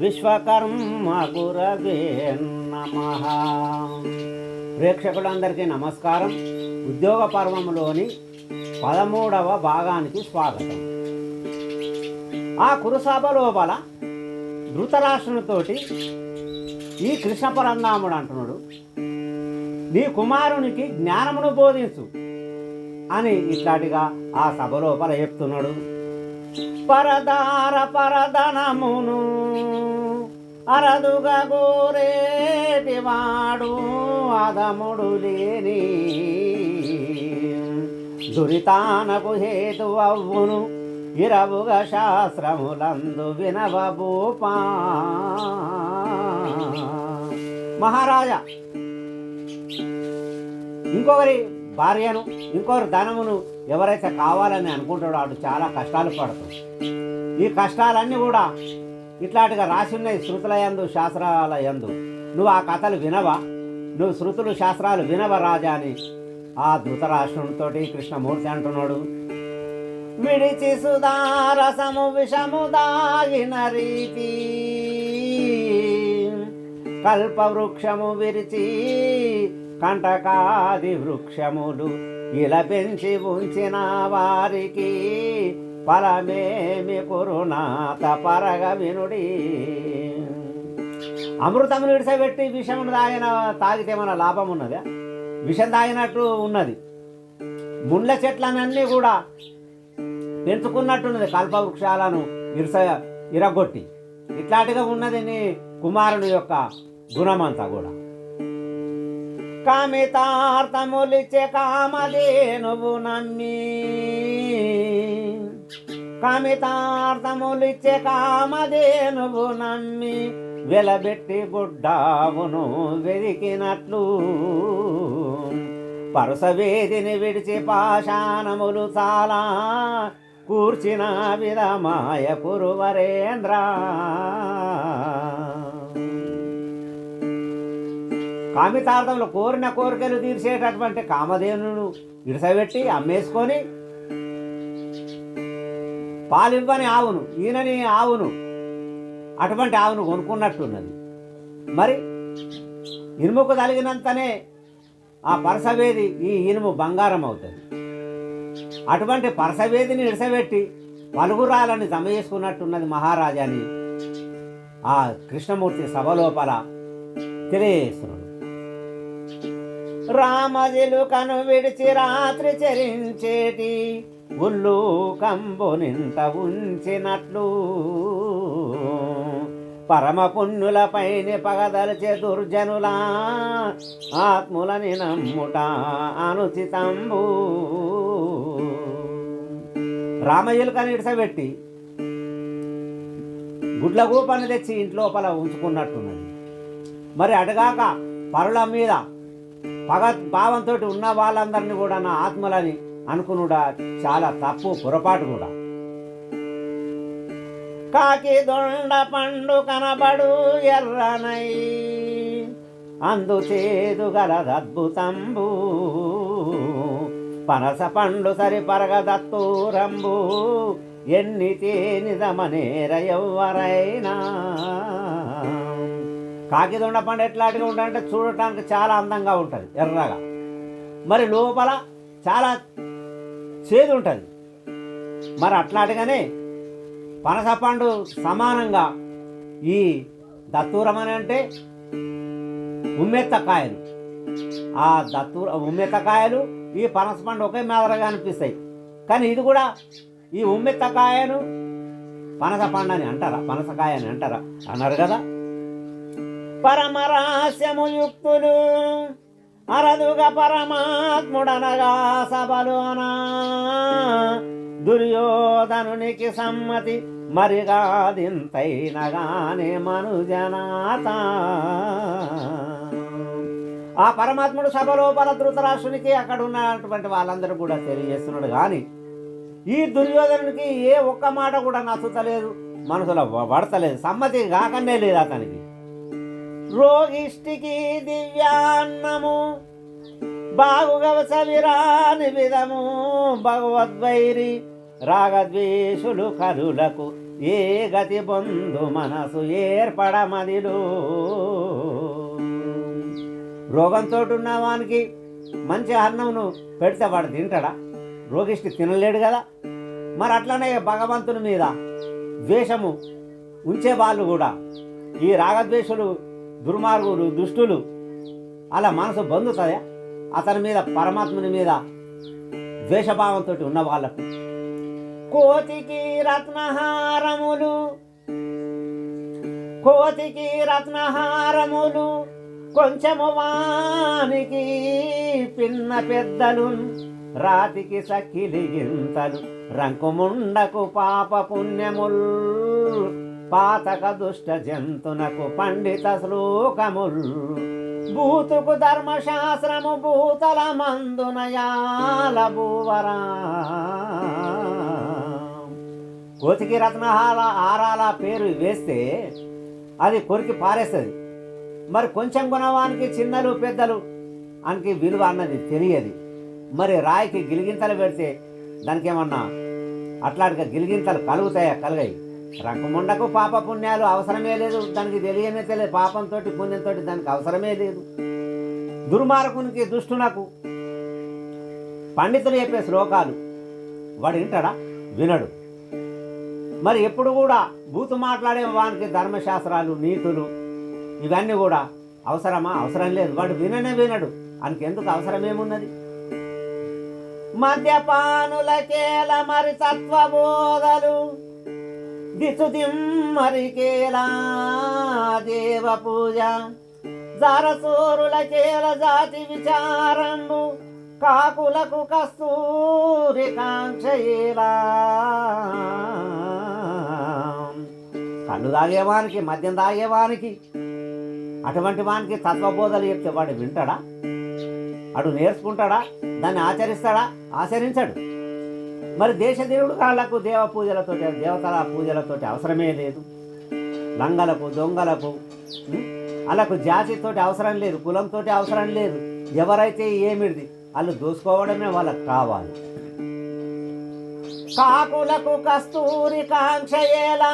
విశ్వకర్మ గురవే నమః. ప్రేక్షకులందరికీ నమస్కారం. ఉద్యోగ పర్వంలోని 13వ భాగానికి స్వాగతం. ఆ కురుసభ లోపల ధృతరాష్ట్రునితోటి ఈ కృష్ణ పరంధాముడు అంటున్నాడు, నీ కుమారునికి జ్ఞానమును బోధించు అని ఇట్లాంటిగా ఆ సభ లోపల చెప్తున్నాడు. పరదార పరధనమును అరదుగా గోరేటివాడు అదముడు లేని దురితానకు హేతు అవ్వును ఇరవుగా శాస్త్రములందు వినవభూపా. మహారాజా ఇంకొకరి భార్యను ఇంకొకరి ధనమును ఎవరైతే కావాలని అనుకుంటాడో అటు చాలా కష్టాలు పడతాడు. ఈ కష్టాలన్నీ కూడా ఇట్లాంటిగా రాసి ఉన్నాయి శృతుల యందు శాస్త్రాల యందు. నువ్వు ఆ కథలు వినవా? నువ్వు శృతులు శాస్త్రాలు వినవా రాజా అని ఆ ధృతరాష్ట్రునితో కృష్ణమూర్తి అంటున్నాడు. విడిచి సుధారసము విషము దాగిన రీతి కల్పవృక్షము విరిచి కంటకాది వృక్షములు ఇలా పెంచి ఉంచిన వారికి ఫలమేమి కురునాత పరగ వినుడి. అమృతమును విడిసబెట్టి విషమును తాగితే మన లాభం ఉన్నదా? విషం తాగినట్టు ఉన్నది. ముండ్ల చెట్లనన్నీ కూడా పెంచుకున్నట్టున్నది, కల్పవృక్షాలను ఇరగొట్టి. ఇట్లాంటిగా ఉన్నది నీ కుమారుని యొక్క గుణమంతా కూడా. కామితార్థములిచ్చే కామధేనువు నమ్మి కామితార్థములిచ్చే కామధేనువు నమ్మి వెలబెట్టి గుడ్డావును వెదికినట్లు పరుసవేదిని విడిచి పాషాణములు చాలా కూర్చిన విధమాయ కురువరేంద్ర. కామితార్థంలో కోరిన కోరికలు తీర్చేటటువంటి కామధేనును ఇడిసబెట్టి అమ్మేసుకొని పాలివ్వని ఆవును, ఈయనని ఆవును, అటువంటి ఆవును కొనుక్కున్నట్టున్నది. మరి ఇనుముకు తలిగినంతనే ఆ పరసవేది ఈ ఇనుము బంగారం అవుతుంది. అటువంటి పరసవేదిని ఇడిసబెట్టి పలుగురాలని జమ చేసుకున్నట్టున్నది మహారాజాని ఆ కృష్ణమూర్తి సభ లోపల తెలియజేస్తున్నాడు. రామజిలుకను విడిచి రాత్రి చరించేటి ఉల్లు కంబునింత ఉంచినట్లు పరమ పుణ్యులపైన పగదలిచే దుర్జనులా ఆత్ములని నమ్ముట అనుచితంబు. రామజిలుకను ఇడిసబెట్టి గుడ్ల గూపని తెచ్చి ఇంట్లోపల ఉంచుకున్నట్టున్నది. మరి అటుగాక పరుల మీద పగ భావంతో ఉన్న వాళ్ళందరినీ కూడా నా ఆత్మలని అనుకునుడా చాలా తప్పు, పొరపాటు కూడా. కాకి దొండ పండు కనబడు ఎర్రనై అందు చేదు గలదద్భుతంబు పనస పండు సరిపరగదత్తూరంబు ఎన్నితే నిజమనేర ఎవ్వరైనా. కాకి దొండ పండు ఎట్లాంటిగా ఉంటుందంటే చూడటానికి చాలా అందంగా ఉంటుంది, ఎర్రగా. మరి లోపల చాలా చేదు ఉంటుంది. మరి అట్లాంటిగానే పనస పండు సమానంగా ఈ దత్తూరం అని అంటే ఉమ్మెత్తకాయలు. ఆ ఉమ్మెత్తకాయలు ఈ పనస పండు ఒకే మాదిరిగా అనిపిస్తాయి. కానీ ఇది కూడా ఈ ఉమ్మెత్తకాయను పనస పండు అని అంటారా, పనసకాయ అని అంటారా? అన్నారు కదా. పరమరహస్యము యుక్తులు అరదుగా పరమాత్ముడనగా సభలోనా దుర్యోధనునికి సమ్మతి మరిగాదింతైనగానే మనుజనాత. ఆ పరమాత్ముడు సభ లోపల ధృతరాష్ట్రునికి అక్కడ ఉన్నటువంటి వాళ్ళందరూ కూడా తెలియజేస్తున్నాడు. కానీ ఈ దుర్యోధనునికి ఏ ఒక్క మాట కూడా నచ్చుతలేదు, మనసులో పడతలేదు, సమ్మతి కాకనే లేదు అతనికి. రోగిష్టికి దివ్యాన్నము బాగుగవ సవిరాని విధము భగవద్వైరి రాగద్వేషులు కరులకు ఏ గతి బంధు మనసు ఏర్పడమదిలో. రోగంతో ఉన్న వానికి మంచి అన్నంను పెడితే వాడు తింటాడా? రోగిష్టి తినలేడు కదా. మరి అట్లనే భగవంతుని మీద ద్వేషము ఉంచే వాళ్ళు కూడా, ఈ రాగద్వేషులు, దుర్మార్గులు, దుష్టులు, అలా మనసు బందుతుందా అతని మీద, పరమాత్ముని మీద ద్వేషభావంతో ఉన్న వాళ్ళకు? కోతికి రత్నహారములు, కోతికి రత్నహారములు కొంచెము వానికి పిన్న పెద్దలు, రాతికి సక్కిలి గింతలు రంకుముండకు పాప పుణ్యముల్, పాతక దుష్ట జంతునకు పండిత శ్లోకముల్, భూతుకు ధర్మశాస్త్రము భూతల మందునయాల భూవరా. కోతికి రత్నహార ఆరాల పేరు వేస్తే అది కొరికి పారేస్తుంది. మరి కొంచెం గుణవానికి చిన్నలు పెద్దలు అనికి విలువ అన్నది తెలియదు. మరి రాయికి గిలిగింతలు పెడితే దానికి ఏమన్నా అట్లాంటిగా గిలిగింతలు కలుగుతాయా? కలగాయి. రంకముండకు పాప పుణ్యాలు అవసరమే లేదు, దానికి తెలియనే తెలియదు. పాపంతో పుణ్యంతో దానికి అవసరమే లేదు. దుర్మార్గునికి దుష్టునకు పండితులు చెప్పే శ్లోకాలు వాడు వింటాడా? వినడు. మరి ఎప్పుడు కూడా బూతు మాట్లాడే వానికి ధర్మశాస్త్రాలు, నీతులు ఇవన్నీ కూడా అవసరమా? అవసరం లేదు. వాడు విననే వినడు. ఆయనకి ఎందుకు అవసరమేమున్నది? మద్యపానులకేల మరి తత్వబోధలు, దితుదిమ్మరికేలా దేవ పూజ, జారసోరులకేల జాతి విచారంబు, కాకులకు కస్తూరి కాంక్షయేలా. కళ్ళు తాగేవానికి, మద్యం తాగేవానికి, అటువంటి వానికి తత్వబోధలు చెప్తే వాడు వింటాడా? అడు నేర్చుకుంటాడా? దాన్ని ఆచరిస్తాడా? ఆచరించడు. మరి దేశదేవుడు కాళ్ళకు దేవ పూజలతోటి, దేవతల పూజలతోటి అవసరమే లేదు. లంగలకు, దొంగలకు, వాళ్ళకు జాతితోటి అవసరం లేదు, కులంతో అవసరం లేదు. ఎవరైతే ఏమిడిది వాళ్ళు దోసుకోవడమే వాళ్ళకు కావాలి. కాకులకు కస్తూరి కాంక్షయేలా,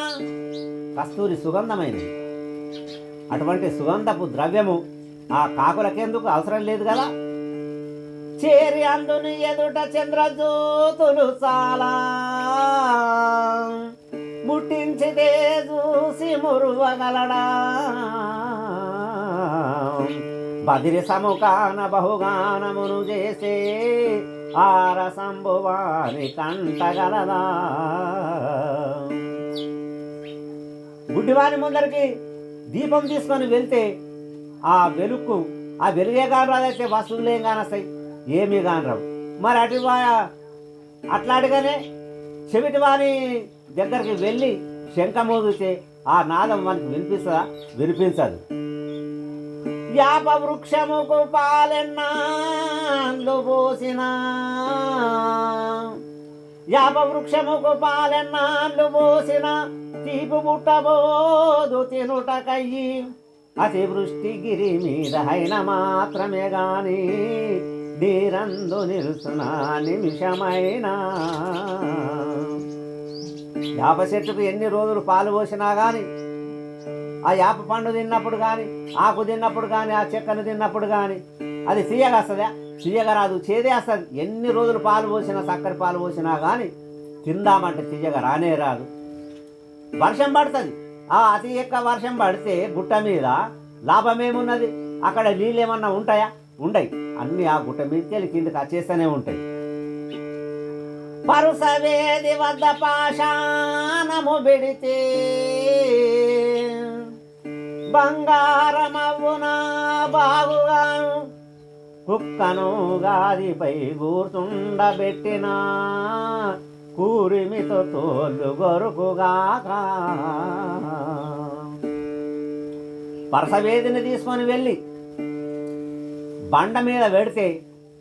కస్తూరి సుగంధమైనది. అటువంటి సుగంధపు ద్రవ్యము ఆ కాకులకెందుకు అవసరం లేదు కదా. చేరి అందుని ఎదుట చంద్రజ్యోతులు చాలా, ముట్టించితే చూసి మురువగలడా. బదిరి సముఖాన బహుగానమును చేసే ఆరసంబువాని కంటగలదా. గుడ్డివాని ముందరికి దీపం తీసుకొని వెళ్తే ఆ వెలుక్కు, ఆ వెలుగే కాని రాదైతే వస్తువులు ఏం కానొస్తాయి, ఏమీ కాని రావు. మరి అట్లాంటిగానే చెవిటి వాని దగ్గరికి వెళ్ళి శంఖ మోగితే ఆ నాదం మనకు వినిపిస్తుందా? వినిపించదు. యాప వృక్షముకు పాలెన్నాళ్ళు పోసిన, యాప వృక్షముకు పాలెన్నాళ్ళు పోసిన, తీపు పుట్టబోదు తినుటకయ్యి, అతివృష్టి గిరి మీద అయిన మాత్రమే గాని నీరందు నిలుసునా నిమిషమైనా. యాప చెట్టుకు ఎన్ని రోజులు పాలు పోసినా కానీ, ఆ యాప పండు తిన్నప్పుడు కానీ, ఆకు తిన్నప్పుడు కానీ, ఆ చెక్కను తిన్నప్పుడు కానీ అది తీయగా వస్తుందా? తీయగా రాదు, చేదే వస్తుంది. ఎన్ని రోజులు పాలు పోసినా, చక్కెర పాలు పోసినా కానీ తిందామంటే తీయగా రానే రాదు. వర్షం పడుతుంది, ఆ అతి ఎక్కువ వర్షం పడితే గుట్ట మీద లాభమేమున్నది? అక్కడ నీళ్ళు ఏమన్నా ఉంటాయా? ఉండయి. అన్నీ ఆ గుట్ట మీదకి వెళ్ళి కిందకి వచ్చేస్తూనే ఉంటాయి. పరుసవేది వద్ద పాషాణము బెడితే బంగారమవునా బాగుగాను, కుక్కను గాదిపై గూర్తుండబెట్టినా కూరిమితో తోలు గొరుకుగాక. పరసవేదిని తీసుకొని వెళ్ళి బండ మీద పెడితే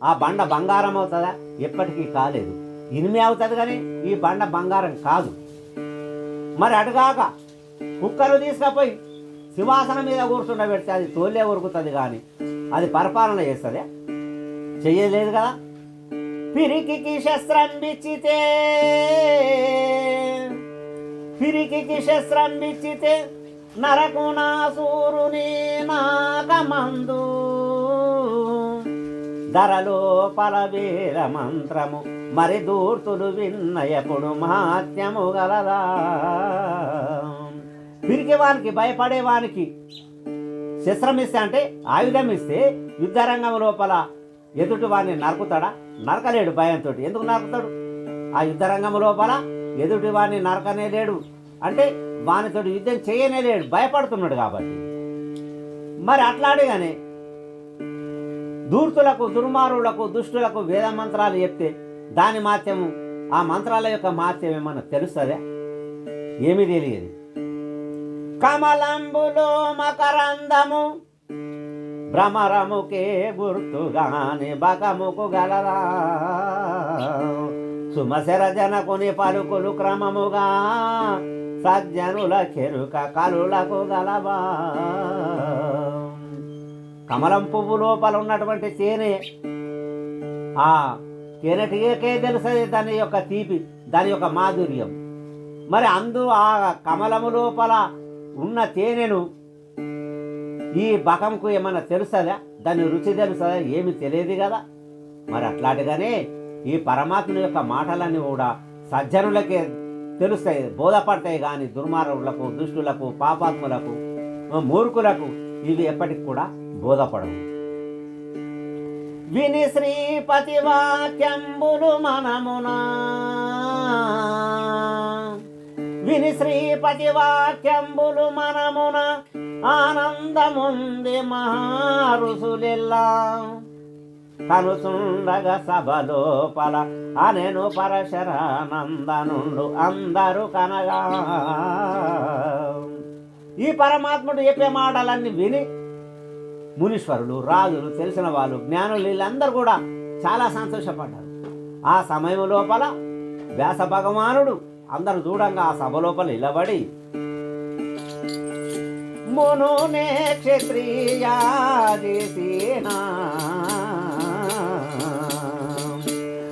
ఆ బండ బంగారం అవుతుందా? ఎప్పటికీ కాలేదు. ఇనిమి అవుతుంది కానీ ఈ బండ బంగారం కాదు. మరి అటుగాక కుక్కను తీసుకపోయి సింహాసనం మీద కూర్చుండబెడితే అది తోలే ఉరుకుతుంది కానీ అది పరిపాలన చేస్తుంది? చెయ్యలేదు కదా. పిరికికి శస్త్రం బిచ్చితే పిరికికి శస్త్రం బిచ్చితే నరకునాసూరుని నాగమందు ధరలోపల వీర మంత్రము మరి దూర్తులు విన్నయపుడు మహాత్యము గలదా. పిరికివానికి భయపడేవానికి శస్త్రం ఇస్తే అంటే ఆయుధం ఇస్తే యుద్ధరంగం లోపల ఎదుటి వాడిని నరుకుతాడా? నరకలేడు. భయంతో ఎందుకు నరుకుతాడు? ఆ యుద్ధరంగం లోపల ఎదుటి వాడిని నరకనే లేడు అంటే వానితో యుద్ధం చేయనే లేడు, భయపడుతున్నాడు కాబట్టి. మరి అట్లాడిగానే దూర్తులకు దుర్మారులకు దుష్టులకు వేద మంత్రాలు చెప్తే దాని మాత్యము ఆ మంత్రాల యొక్క మాత్యం ఏమన్నా తెలుస్తుందా? ఏమీ తెలియదు. కమలంబులో మకరందము భ్రమరముకే గుర్తుగాని బకముకు గలరా. సుమశర జనకుని పలుకులు క్రమముగా సజ్జనుల కెరుక కలులకు గలవా. కమలం పువ్వు లోపల ఉన్నటువంటి తేనె ఆ తేనెటికే తెలుస్తుంది దాని యొక్క తీపి, దాని యొక్క మాధుర్యం. మరి ఆ కమలము లోపల ఉన్న తేనెను ఈ బకంకు ఏమన్నా తెలుస్తుందా? దాని రుచి తెలుస్తుందా? ఏమి తెలియదు కదా. మరి అట్లాంటిగానే ఈ పరమాత్మ యొక్క మాటలన్నీ కూడా సజ్జనులకే తెలుస్తాయి, బోధపడతాయి. కానీ దుర్మార్గులకు దుష్టులకు పాపాత్ములకు మూర్ఖులకు ఇవి ఎప్పటికి కూడా బోధపడవు. విని శ్రీపతి వాక్యంబులు మనమునా విని శ్రీపతి వాక్యంబులు మనమున ఆనందముంది మహారుసులెల్లా. కనుసుండగ సభలోపల అనెను పరశరానందనుండు అందరూ కనగా. ఈ పరమాత్ముడు చెప్పే మాటలన్నీ విని మునీశ్వరులు, రాజులు, తెలిసిన వాళ్ళు, జ్ఞానులు వీళ్ళందరూ కూడా చాలా సంతోషపడ్డారు. ఆ సమయం లోపల వ్యాస భగవానుడు అందరు చూడంగా ఆ సభ లోపల నిలబడి మునునే క్షత్రియా చేసినా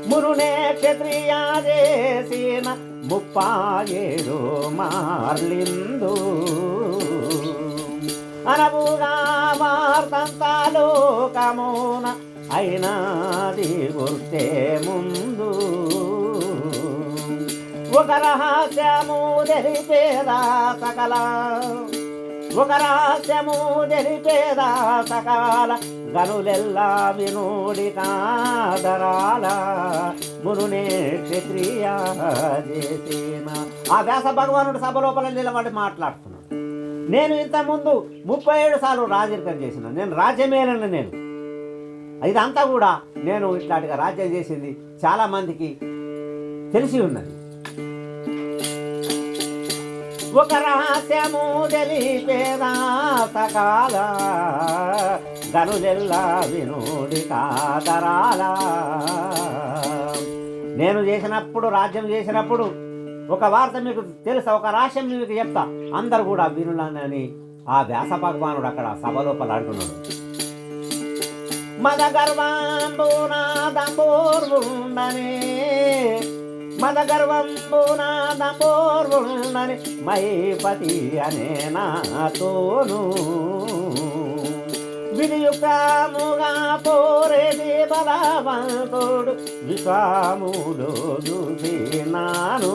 మునునే క్షత్రియా చేసిన 37 మార్లిందు అనబుగా వార్తంతా లోకమున అయినాది గుర్తే ముందు. ఒక రహస్యము తెలిపేదా సకల ఒక రహస్యము తెలిపేదా సకాల గనులెల్లా వినోడి కాదరాల మునునే క్షత్రియ చేసిన. ఆ వ్యాస భగవానుడు సభ లోపల నిలబడి మాట్లాడుతున్నాడు. నేను ఇంతకుముందు 37 సార్లు రాజరికం చేసిన, నేను రాజ్యమేలను, నేను ఇదంతా కూడా నేను ఇట్లాంటిగా రాజ్యం చేసింది చాలా మందికి తెలిసి ఉన్నది. ఒక రహస్యము తెలిపేదా సకాల గనులెల్లా వినోడి కాదరాల. నేను చేసినప్పుడు, రాజ్యం చేసినప్పుడు ఒక వార్త మీకు తెలుసా, ఒక రహస్యం మీకు చెప్తా, అందరు కూడా వినులని ఆ వ్యాస భగవానుడు అక్కడ సభ లోపల అంటున్నాడు. మద గర్వంబునాదంబోర్వుండని మద గర్వంబునాదంబోర్వుండని మహీపతి అనే నాతోను వినియుక్తముగా పోరేది బలవంతుడు విశ్వాములో చూసినాను.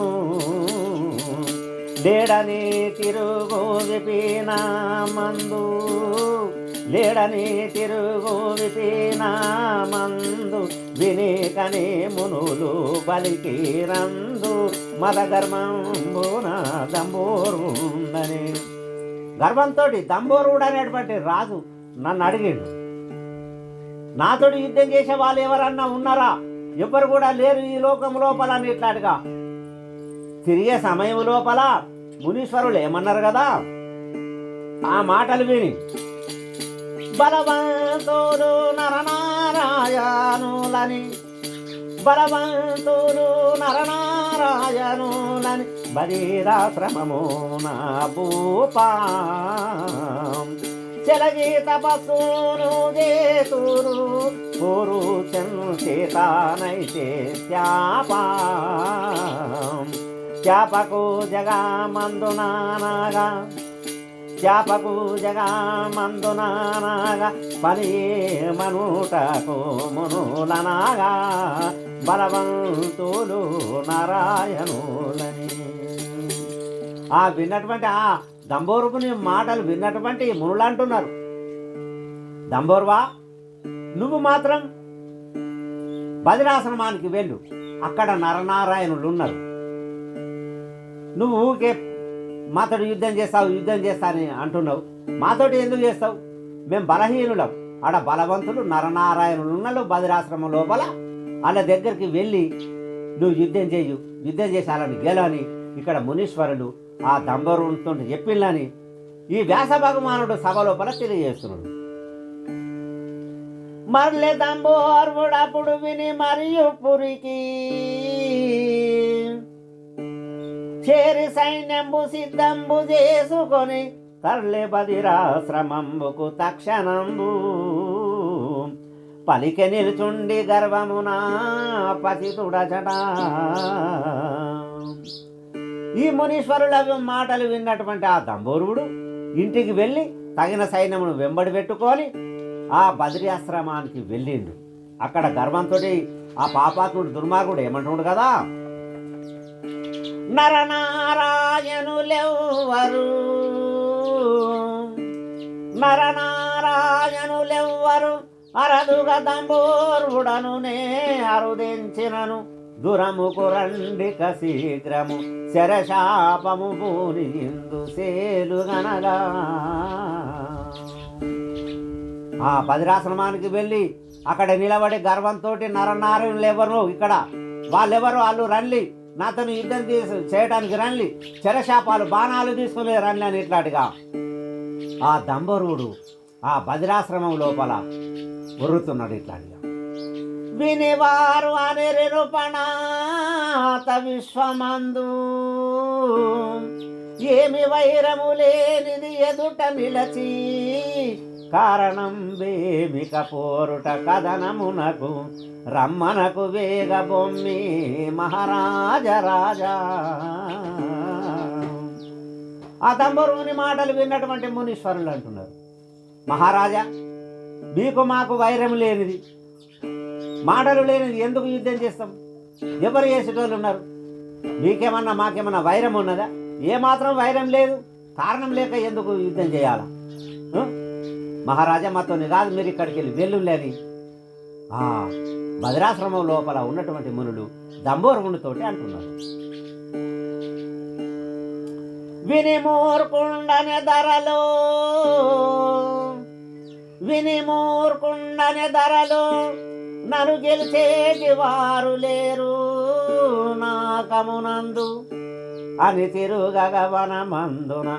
లేడని తిరుగు విపినా మందు లేడని తిరుగు విపినా మందు వినేకనే మునులు బలికి రందు మద గర్వంబున దంబోరుండని. గర్వంతో దంబోరుడు అనేటువంటి రాజు నన్ను అడిగిండు, నాతోటి యుద్ధం చేసే వాళ్ళు ఎవరన్నా ఉన్నారా? ఎవరు కూడా లేరు ఈ లోకం లోపల అని ఇట్లాంటిగా తిరిగే సమయం లోపల మునీశ్వరులు ఏమన్నారు కదా, ఆ మాటలు విని బలవంతులు నరనారాయణులని బలవంతులు నరనారాయణులని బలీరాశ్రమము నా భూపా చెలగి తపస్సును చేతురు పురుషను చేతానైతే శాపకు జగమందునాగా శాపకు జగమందునాగా పని మనుటకు మునులనాగా బలవంతులు నారాయణులని. ఆ విన్నటువంటి ఆ దంబోరుని మాటలు విన్నటువంటి మునులు అంటున్నారు, దంబోర్వా నువ్వు మాత్రం బద్రాశ్రమానికి వెళ్ళు, అక్కడ నరనారాయణులు ఉన్నారు. నువ్వు ఊకే మాతోటి యుద్ధం చేస్తానని అంటున్నావు, మాతోటి ఎందుకు చేస్తావు? మేము బలహీనులం. ఆడ బలవంతులు నరనారాయణులు ఉన్నారు బద్రాశ్రమం లోపల. వాళ్ళ దగ్గరికి వెళ్ళి నువ్వు యుద్ధం చేసి వాళ్ళని గెలని ఇక్కడ మునీశ్వరులు ఆ దంబరుతో చెప్పిందని ఈ వ్యాస భగవానుడు సభ లోపల తెలియజేస్తున్నాడు. మర్లే దంబోర్వుడప్పుడు విని మరియు పురికి చేరి సైన్యంబు సిద్ధంబు చేసుకొని తరలే బదిరాశ్రమంబుకు తక్షణంబు పలికె నిలుచుండి గర్వమునా పసితుడచట. ఈ మునీశ్వరుల మాటలు విన్నటువంటి ఆ దంబోరుడు ఇంటికి వెళ్ళి తగిన సైన్యమును వెంబడి పెట్టుకొని ఆ బద్రి ఆశ్రమానికి వెళ్ళిండు. అక్కడ గర్వంతో ఆ పాపాత్ముడు దుర్మార్గుడు ఏమంటున్నాడు కదా, నరనారాయణులెవ్వరు అరదుగ దంబోరుడను నే అరుదించినను దురముకు రండిక శీఘ్రము శరశాపము పూని ఇందు సేలుగనగా. ఆ బద్రాశ్రమానికి వెళ్ళి అక్కడ నిలబడి గర్వంతో నరనారాయణులు ఎవరు, ఇక్కడ వాళ్ళు రండి, నాతో యుద్ధం చేయడానికి రండి, శరశాపాలు బాణాలు తీసుకుని రండి అని ఇట్లాంటిగా ఆ దంబరుడు ఆ బద్రాశ్రమం లోపల ఉరుతున్నాడు. ఇట్లాంటిగా వినేవారు అనిరుపణాత విశ్వమందు ఏమి వైరము లేనిది ఎదుట నిలచి కారణం వేమిక పోరుట కథనమునకు రమ్మనకు వేగ బొమ్మి మహారాజరాజా. ఆ దంబరుని మాటలు విన్నటువంటి మునీశ్వరులు అంటున్నారు, మహారాజా మీకు మాకు వైరం లేనిది, మాటలు లేనిది ఎందుకు యుద్ధం చేస్తాం? ఎవరు చేసేటోళ్ళు ఉన్నారు? మీకేమన్నా మాకేమన్నా వైరం ఉన్నదా? ఏమాత్రం వైరం లేదు, కారణం లేక ఎందుకు యుద్ధం చేయాలా? మహారాజా మాతోని కాదు, మీరు ఇక్కడికి వెళ్ళి వెల్లుల్లేని ఆ బద్రాశ్రమం లోపల ఉన్నటువంటి మునులు దంబోరునితోటి అంటున్నారు. వినిమూర్కుండనే ధరలో నన్ను గెలిచేటి వారు లేరు నాకమునందు అని తిరుగగవనమందున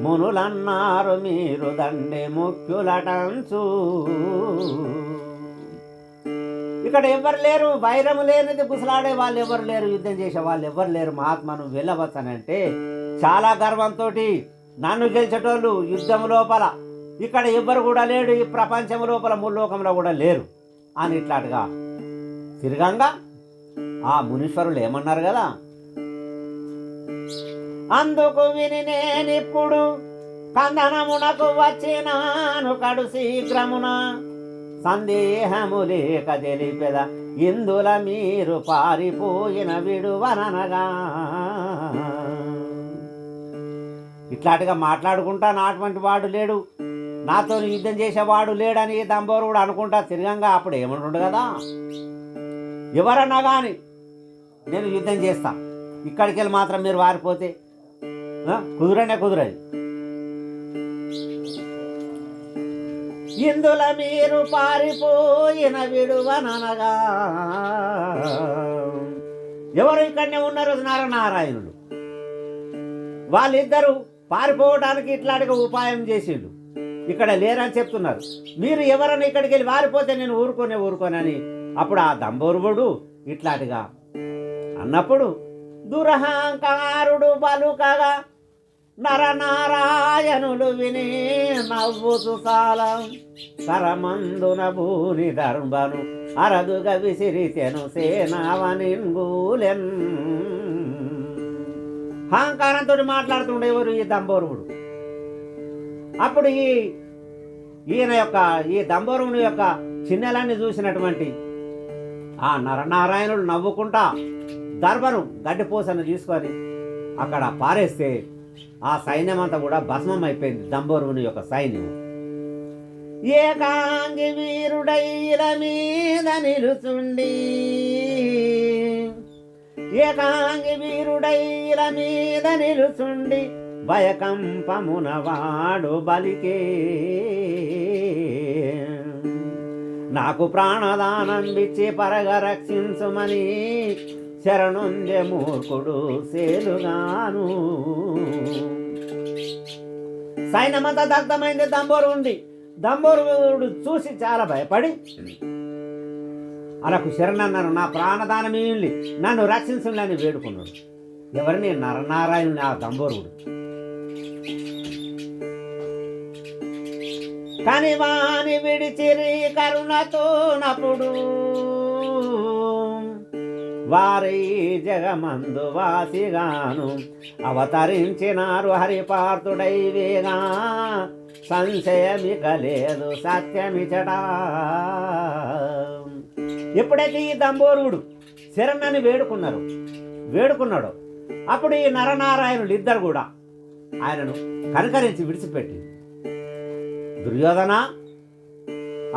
మునులన్నారు మీరు దండే ముఖ్యులటంచు. ఇక్కడ ఎవరు లేరు, వైరము లేనిది గుసలాడే వాళ్ళు ఎవరు లేరు, యుద్ధం చేసే వాళ్ళు ఎవరు లేరు, మహాత్మను వెళ్ళవచ్చనంటే చాలా గర్వంతో నన్ను గెలిచేటోళ్ళు యుద్ధం లోపల ఇక్కడ ఎవ్వరు కూడా లేడు, ఈ ప్రపంచం లోపల ముల్లోకంలో కూడా లేరు అని ఇట్లాంటిగా తిరగంగా ఆ మునీశ్వరులు ఏమన్నారు కదా, అందుకు విని నేనిప్పుడు కందనమునకు వచ్చినాను కడు శీఘ్రమున సందేహము లేక తెలిపెద ఇందుల మీరు పారిపోయిన విడువననగా. ఇట్లాంటిగా మాట్లాడుకుంటా నాటువంటి వాడు లేడు, నాతో యుద్ధం చేసేవాడు లేడని దంబోరుడు అనుకుంటా తిరగంగా అప్పుడు ఏమంటుండు కదా, ఎవరన్నా కానీ నేను యుద్ధం చేస్తా, ఇక్కడికి వెళ్ళి మాత్రం మీరు వారిపోతే కుదరది. ఇందుల మీరు పారిపోయిన విడువననగా. ఎవరు ఇక్కడనే ఉన్నారు? నరనారాయణులు. వాళ్ళిద్దరూ పారిపోవడానికి ఇట్లాంటిగా ఉపాయం చేసిండు, ఇక్కడ లేరని చెప్తున్నారు. మీరు ఎవరైనా ఇక్కడికి వెళ్ళి వారిపోతే నేను ఊరుకోనని అప్పుడు ఆ దంబోరుడు ఇట్లాంటిగా అన్నప్పుడు దురహంకారుడు పలుకగా నరనారాయణులు విని నవ్వుతు సాల కరమందున భూని ధర్మను అరదుగా విసిరితెను సేనావనింగూలెన్. అహంకారంతో మాట్లాడుతుండేవారు ఈ దంబోరుడు. అప్పుడు ఈ దంబోరుని యొక్క చిన్నెలన్నీ చూసినటువంటి ఆ నరనారాయణుడు నవ్వుకుంటా దర్భను గడ్డిపోసను తీసుకొని అక్కడ పారేస్తే ఆ సైన్యం అంతా కూడా భస్మం అయిపోయింది. దంబోరుని యొక్క సైన్యం. ఏకాంగి వీరుడైల మీద నిలుచుండి, ఏకాంగి వీరుడైల మీద నిలుచుండి భయకంపమున వాడు బలికే. నాకు ప్రాణదానం ఇచ్చి పరగ రక్షించుమని శరణుందే మూర్ఖుడు సేలుగాను. సైన్యమంతా దగ్ధమైంది. దంబోరుడు చూసి చాలా భయపడి అలకు శరణన్నారు. నా ప్రాణదానం ఇల్లి నన్ను రక్షించులని వేడుకున్నాడు. ఎవరిని? నరనారాయణుని ఆ దంబోరుడు. కాని వాని విడిచిరి కరుణతో నప్పుడు వారి జగమందు వాసిగాను అవతరించినారు హరిపార్థుడైవేగా. సంశయమిక లేదు సత్యమిచడా. ఎప్పుడైతే ఈ దంబోరుడు శరణని వేడుకున్నాడు అప్పుడు ఈ నరనారాయణులు ఇద్దరు కూడా ఆయనను కనికరించి విడిచిపెట్టి, దుర్యోధన,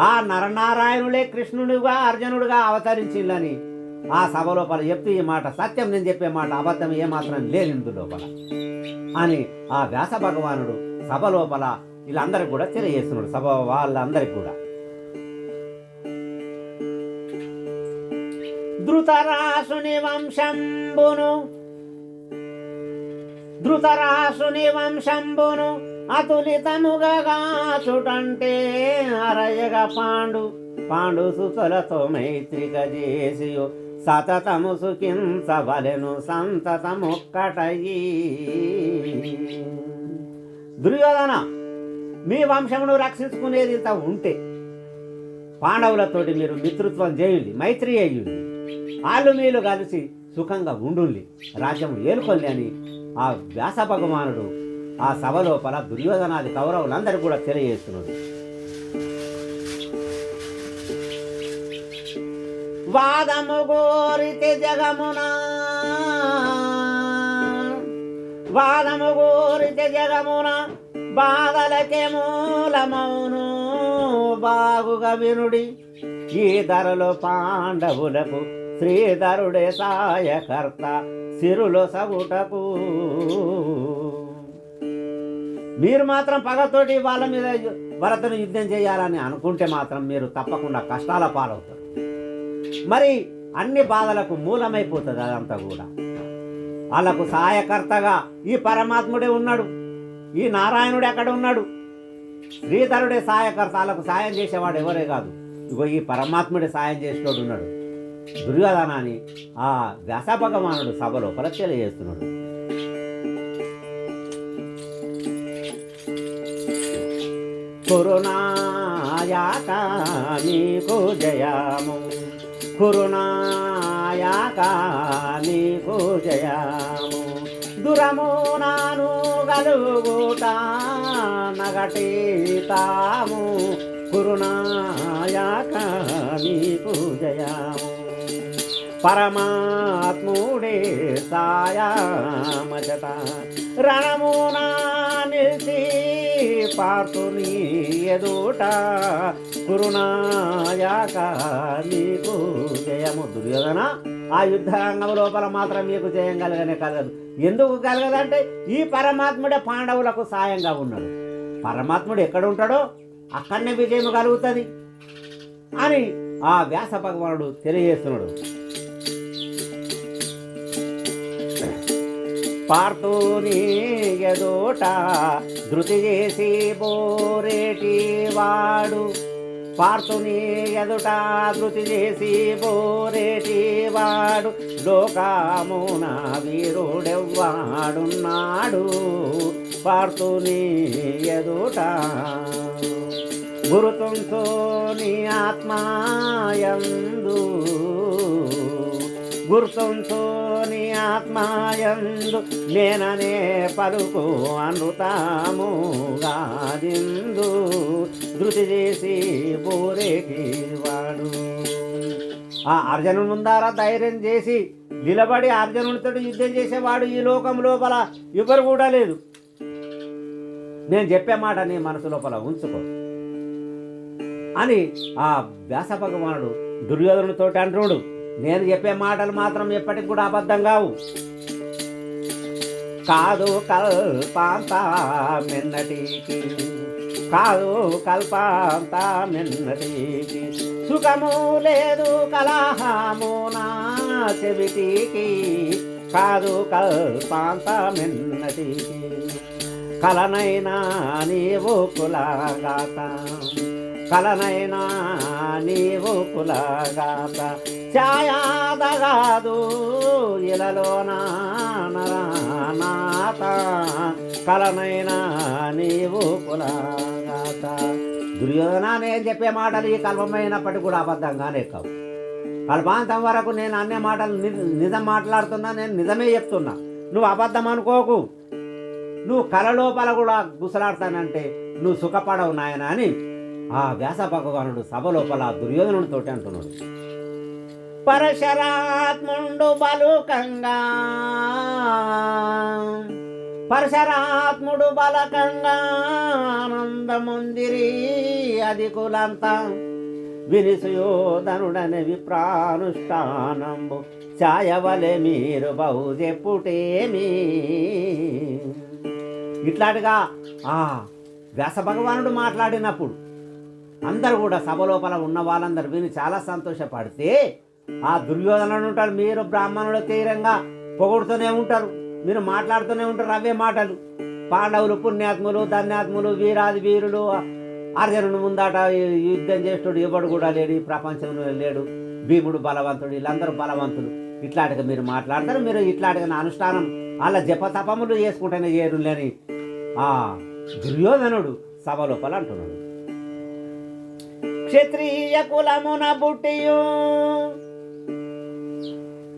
ఆ నరనారాయణులే కృష్ణుడిగా అర్జునుడిగా అవతరించిందని ఆ సభ లోపల చెప్తూ ఈ మాట సత్యం, నేను చెప్పే మాట అబద్ధం ఏమాత్రం లేదు ఇందు లోపల అని ఆ వ్యాస భగవానుడు సభ లోపల వీళ్ళందరికీ కూడా తెలియజేస్తున్నాడు. సభ వాళ్ళందరికీ కూడా. ధృతరాశుని వంశంబును అతులితముగా చుటంటే అరయగ పాండు సుతులతో మైత్రిక చేసియు సతతము సుఖించవలెను సంతతమొక్కటయి. దుర్యోధన, మీ వంశమును రక్షించుకునేది ఇంత ఉంటే పాండవులతోటి మీరు మిత్రుత్వం చేయుండి, మైత్రి అయ్యుండి, వాళ్ళు మీరు కలిసి సుఖంగా ఉండుండి, రాజ్యం ఏలుకొల్లి అని ఆ వ్యాస భగవానుడు ఆ సభ లోపల దుర్యోధనాది కౌరవులందరూ కూడా తెలియజేస్తున్నాడు. వాదము గోరితే జగమున బాధలకే మూలమౌను బాగుగా వినుడి. ఈ ధరలో పాండవులకు శ్రీధరుడే సాయకర్త సిరులో సగుటకు. మీరు మాత్రం పగతోటి వాళ్ళ మీద భరతుని యుద్ధం చేయాలని అనుకుంటే మాత్రం మీరు తప్పకుండా కష్టాల పాలవుతారు. మరి అన్ని బాధలకు మూలమైపోతుంది అదంతా కూడా. వాళ్ళకు సహాయకర్తగా ఈ పరమాత్ముడే ఉన్నాడు. ఈ నారాయణుడు ఎక్కడ ఉన్నాడు? శ్రీధరుడే సహాయకర్త. వాళ్ళకు సాయం చేసేవాడు ఎవరే కాదు, ఇగో ఈ పరమాత్ముడే సాయం చేసేవాడు ఉన్నాడు. దుర్యోధన అని ఆ వ్యాస భగవానుడు సభ లోపల తెలియజేస్తున్నాడు. కురునాయాక నీకు జయము, కురునాయాక నీకు జయము, దురము నాను గలుగుట నగటీతాము, కురునాయాక నీకు జయము. పరమాత్ముడే సాయామజట రణమునా నిలిచి పార్థుని ఎదుట, కురునాయాక నీకు జయము. దుర్యోధన, ఆ యుద్ధ రంగం లోపల మాత్రం మీకు జయం కలగదు. ఎందుకు కలగదంటే ఈ పరమాత్ముడే పాండవులకు సాయంగా ఉన్నాడు. పరమాత్ముడు ఎక్కడ ఉంటాడో అక్కడనే విజయం కలుగుతుంది అని ఆ వ్యాస భగవానుడు తెలియజేస్తున్నాడు. పార్థుని ఎదుట ధృతి చేసి బోరేటి వాడు, పార్థుని ఎదుట ధృతి చేసి బోరేటి వాడు, లోకమున వీరుడెవ్వాడున్నాడు, పాడుతూని ఎదుట గురుతుంచు నీ ఆత్మాయందు గుర్తుంచు నీ ఆత్మాయందు నేననే పలుకు అనృతముగాదిందు ధృతి చేసి బోరేటి వాడు. ఆ అర్జునుని ముందారా ధైర్యం చేసి నిలబడి అర్జునునితో యుద్ధం చేసేవాడు ఈ లోకం లోపల ఎవరు కూడా లేదు. నేను చెప్పే మాట నీ మనసు లోపల ఉంచుకో అని ఆ వ్యాస భగవానుడు దుర్యోధనుడితో అంటున్నాడు. నేను చెప్పే మాటలు మాత్రం ఎప్పటికి కూడా అబద్ధం కావు. కాదు కల్పాంతమెన్నటికి కాదు కల్పాంతమెన్నటికి సుఖము లేదు కలహము నా చెవిటికి కాదు కల్పాంతమెన్నటికి కలనైనా నీవు కులగాత కలనైనా నీవు కులగాత ఛాయాదగాదు ఇలలో నాత కలనైనా నీవు కులగాత. దుర్యోధన నేను చెప్పే మాటలు ఈ కల్పమైనప్పటికీ కూడా అబద్ధంగానే కావు. కల్పాంతం వరకు నేను అన్ని మాటలు నిజం మాట్లాడుతున్నా, నేను నిజమే చెప్తున్నా. నువ్వు అబద్ధం అనుకోకు. నువ్వు కల లోపల కూడా గుసలాడతానంటే నువ్వు సుఖపడవు నాయన అని ఆ వ్యాస భగవానుడు సభ లోపల దుర్యోధనుడితోటి అంటున్నాడు. పరశరాత్ముండు బలుకంగా పరశరాత్ముడు బలకంగా ఆనందముందిరి అధికులంతా వినిసుయోధనుడని విప్రానుష్ఠానంబు ఛాయవలె మీరు బహు చెప్పుటేమి. ఇట్లాంటిగా ఆ వ్యాస భగవానుడు మాట్లాడినప్పుడు అందరూ కూడా సభ లోపల ఉన్న వాళ్ళందరూ విని చాలా సంతోషపడితే ఆ దుర్యోధనుడు ఉంటారు, మీరు బ్రాహ్మణులు తీరంగా పొగుడుతూనే ఉంటారు, మీరు మాట్లాడుతూనే ఉంటారు అవే మాటలు. పాండవులు పుణ్యాత్ములు ధన్యాత్ములు వీరాది వీరులు అర్జునుడు ముందాట యుద్ధం చేస్తుడు ఎవడు కూడా లేడు, ఈ ప్రపంచంలో లేడు, భీముడు బలవంతుడు, వీళ్ళందరూ బలవంతులు. ఇట్లాంటిగా మీరు మాట్లాడతారు, మీరు ఇట్లాంటిగా నా అనుష్ఠానం అలా జపతపములు చేసుకుంటేనే చేరులేని ఆ దుర్యోధనుడు సభ లోపల అంటున్నాడు. క్షత్రియ కులమున బుట్టియు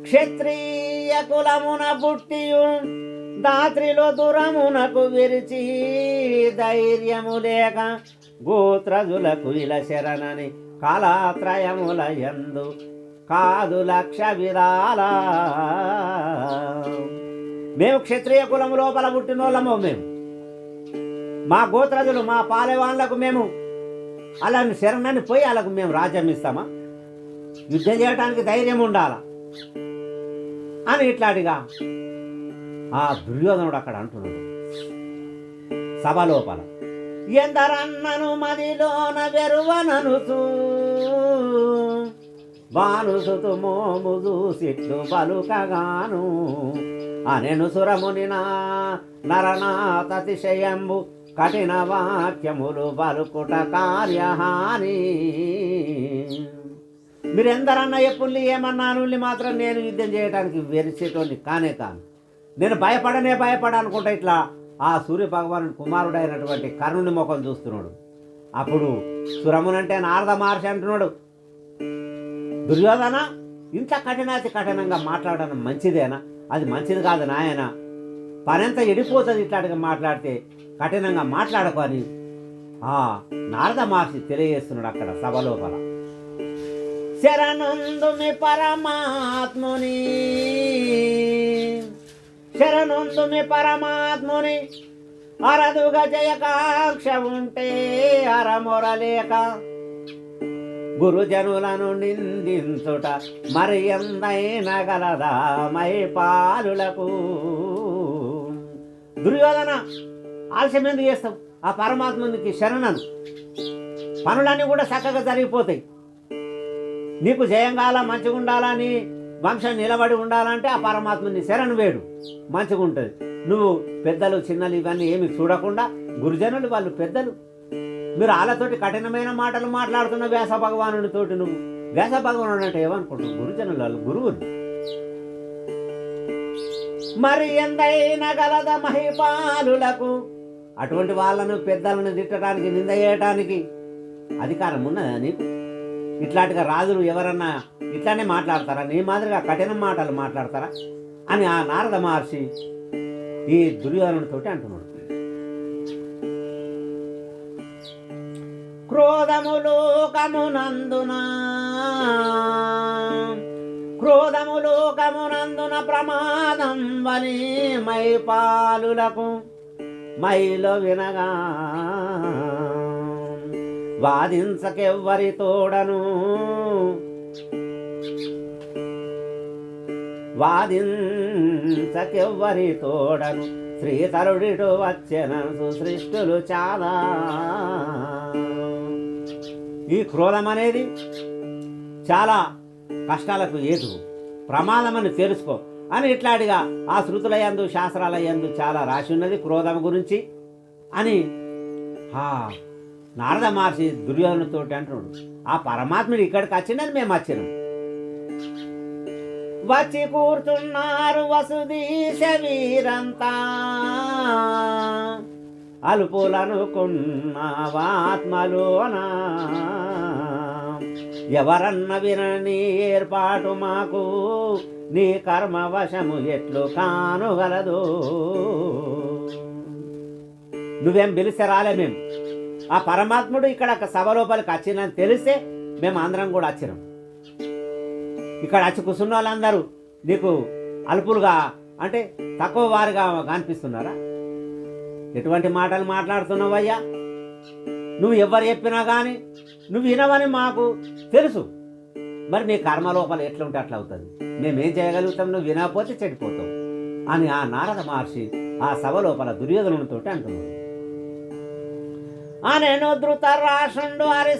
క్షత్రియ కులమున బుట్టియు దాత్రిలో దూరమునకు విరిచి ధైర్యము లేక గోత్రజులకు ఇలా శరణని కాలత్రయముల యందు కాదు లక్ష విధాల. మేము క్షత్రియ కులము లోపల పుట్టిన వాళ్ళము, మేము మా గోత్రజులు మా పాలెవాళ్ళకు మేము అలా శరణని పోయి వాళ్ళకు మేము రాజ్యం ఇస్తామా? యుద్ధం చేయడానికి ధైర్యం ఉండాలా అని ఇట్లాంటిగా ఆ దుర్యోధనుడు అక్కడ అంటున్నాడు సభ లోపల. ఎందరన్నను మదిలోన వెరువననుచు వానుసుతు మోము చూసిట్లు బలుకగాను అనెను సురముని నరనాతతిశయంబు కఠిన వాక్యములు బలుకుట కార్యహాని. మీరెందరన్నా ఎప్పుడు ఏమన్నాను మాత్రం నేను యుద్ధం చేయడానికి వెరిచేటోని కానే కాను. నేను భయపడనుకుంటా ఇట్లా ఆ సూర్య భగవానుడి కుమారుడైనటువంటి కర్ణుని ముఖం చూస్తున్నాడు. అప్పుడు సురమునంటే నారద మహర్షి అంటున్నాడు, దుర్యోధన ఇంత కఠినంగా మాట్లాడడం మంచిదేనా? అది మంచిది కాదు నాయన, పనంతా ఎడిపోతుంది ఇట్లాంటిగా మాట్లాడితే, కఠినంగా మాట్లాడకు అని ఆ నారద మహర్షి తెలియజేస్తున్నాడు అక్కడ సభ లోపల. శరణొందుమి పరమాత్ముని శరణొందుమి పరమాత్ముని అరదుగా జయకాక్ష ఉంటే అరమొరలేక గురుజనులను నిందించుట మరి ఎందైన గలదా మై పాలులకు. దుర్యోధన ఆలస్యం ఎందుకు చేస్తావు? ఆ పరమాత్మునికి శరణను, పనులన్నీ కూడా చక్కగా జరిగిపోతాయి. నీకు జయం కావాలా, మంచిగా ఉండాలా, నీ వంశం నిలబడి ఉండాలంటే ఆ పరమాత్మని శరణు వేడు, మంచిగా ఉంటుంది. నువ్వు పెద్దలు చిన్నలు ఇవన్నీ ఏమి చూడకుండా గురుజనులు వాళ్ళు పెద్దలు, మీరు వాళ్ళతోటి కఠినమైన మాటలు మాట్లాడుతున్న వ్యాస భగవానుడితోటి నువ్వు వ్యాస భగవానుడు అంటే ఏమనుకుంటున్నావు? గురుజనులు వాళ్ళు గురువులు. మరి ఎందైనా గలద మహిపాలులకు అటువంటి వాళ్ళను పెద్దలను తిట్టడానికి నింద చేయటానికి అధికారం ఉన్నదా నీకు? ఇట్లాంటిగా రాజులు ఎవరన్నా ఇట్లానే మాట్లాడతారా? నీ మాదిరిగా కఠిన మాటలు మాట్లాడతారా అని ఆ నారద మహర్షి ఈ దుర్యోధనుడితోటి అంటున్నాడు. క్రోధములోకమునందున ప్రమాదం వని మైపాలులకు మైలో వినగా వాదించకెవ్వరి తోడను శ్రీతరుడిటు వచ్చెనసు సృష్టులు చాలా. ఈ క్రోధం అనేది చాలా కష్టాలకు ఏతువు, ప్రమాదమని తెలుసుకో అని ఇట్లాంటిగా ఆ శృతుల యందు శాస్త్రాల యందు చాలా రాసి ఉన్నది క్రోధం గురించి అని నారద మహర్షి దుర్యోధనుతో అంటున్నాడు. ఆ పరమాత్ముడు ఇక్కడికి వచ్చిందని మేము వచ్చినాం. వచ్చి కూర్చున్నారు వసుదీశ వీరంతా అల్పులనుకున్నావాత్మలోనా ఎవరన్న వినని ఏర్పాటు మాకు నీ కర్మవశము ఎట్లు కానుగలదు. నువ్వేం పిలిస్తే రాలే మేము. ఆ పరమాత్ముడు ఇక్కడ సభ లోపలికి వచ్చిందని తెలిస్తే మేము అందరం కూడా వచ్చినాం. ఇక్కడ వచ్చి కూర్చున్న వాళ్ళందరూ నీకు అల్పులుగా అంటే తక్కువ వారిగా కనిపిస్తున్నారా? ఎటువంటి మాటలు మాట్లాడుతున్నావయ్యా? నువ్వు ఎవరు చెప్పినా కానీ నువ్వు వినవని మాకు తెలుసు. మరి నీ కర్మ లోపల ఎట్లుంటే అట్లా అవుతుంది. మేమేం చేయగలుగుతాం? నువ్వు వినకపోతే చెడిపోతావు అని ఆ నారద మహర్షి ఆ సభ లోపల దుర్యోధనుడితో అంటున్నాడు. అనెను ధృతరాష్ట్రుండు హరి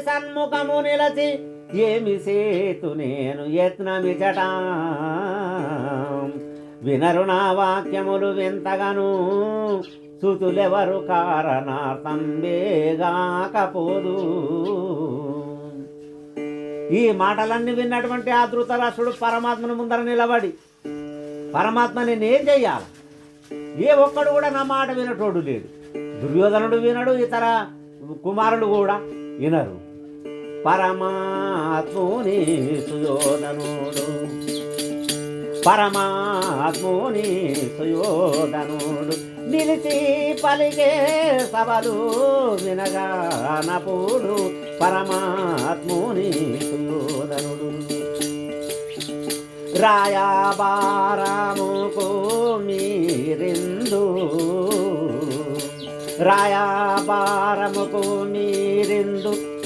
సన్ముఖము నిలచి ఏమి సేతు నేను యత్నమిచట వినరు నా వాక్యములు వింతగను సుతులెవరు కారణార్థం వేగాకపోదు. ఈ మాటలన్నీ విన్నటువంటి ఆ ధృతరాష్ట్రుడు పరమాత్మను ముందర నిలబడి పరమాత్మ నేనేం చెయ్యాలి? ఏ ఒక్కడు కూడా నా మాట వినటోడు లేడు. దుర్యోధనుడు వినడు, ఇతర కుమారులు కూడా వినరు. పరమాత్ముని సుయోధనుడు నిలిచి పలికే సభలు వినగానపుడు పరమాత్ముని సుయోధనుడు రాయబారముకు మీరిందు